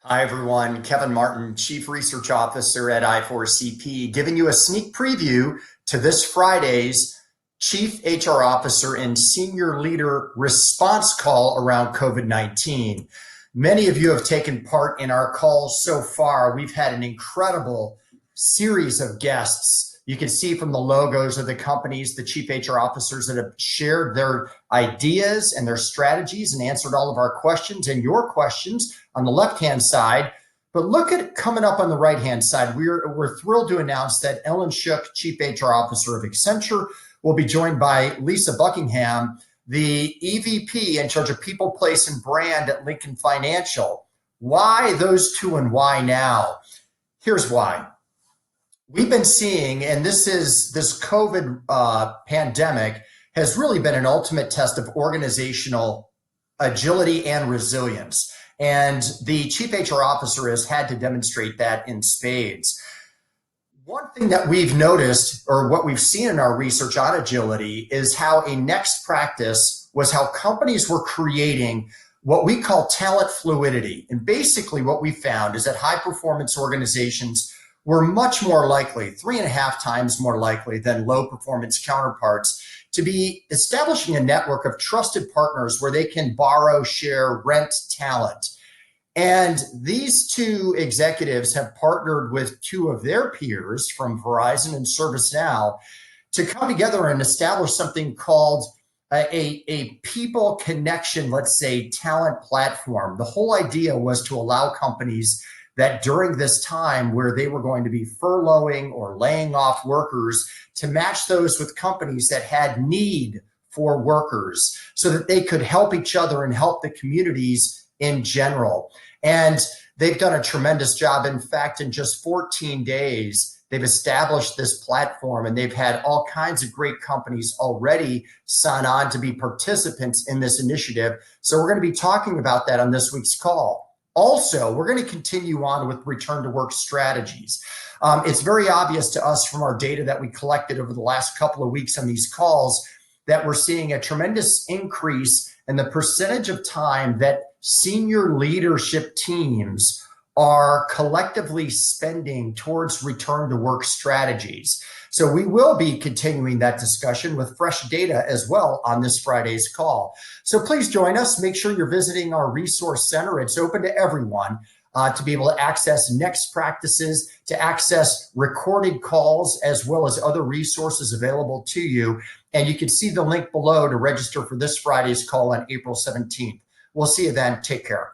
Hi, everyone. Kevin Martin, Chief Research Officer at I4CP, giving you a sneak preview to this Friday's Chief HR Officer and Senior Leader response call around COVID-19. Many of you have taken part in our calls so far. We've had an incredible series of guests. You can see from the logos of the companies, the Chief HR Officers that have shared their ideas and their strategies and answered all of our questions and your questions on the left-hand side. But look at it coming up on the right-hand side. We're thrilled to announce that Ellyn Shook, Chief HR Officer of Accenture, will be joined by Lisa Buckingham, the EVP in charge of People, Place, and Brand at Lincoln Financial. Why those two and why now? Here's why. We've been seeing, and this COVID pandemic has really been an ultimate test of organizational agility and resilience. And the Chief HR Officer has had to demonstrate that in spades. One thing that we've noticed, or what we've seen in our research on agility, is how a next practice was how companies were creating what we call talent fluidity. And basically what we found is that high performance organizations were much more likely, 3.5 times more likely than low performance counterparts, to be establishing a network of trusted partners where they can borrow, share, rent talent. And these two executives have partnered with two of their peers from Verizon and ServiceNow to come together and establish something called a people connection, let's say, talent platform. The whole idea was to allow companies that during this time where they were going to be furloughing or laying off workers to match those with companies that had need for workers so that they could help each other and help the communities in general. And they've done a tremendous job. In fact, in just 14 days, they've established this platform and they've had all kinds of great companies already sign on to be participants in this initiative. So we're going to be talking about that on this week's call. Also, we're going to continue on with return to work strategies. It's very obvious to us from our data that we collected over the last couple of weeks on these calls that we're seeing a tremendous increase in the percentage of time that senior leadership teams are collectively spending towards return to work strategies. So we will be continuing that discussion with fresh data as well on this Friday's call. So please join us. Make sure you're visiting our resource center. It's open to everyone to be able to access next practices, to access recorded calls, as well as other resources available to you. And you can see the link below to register for this Friday's call on April 17th. We'll see you then. Take care.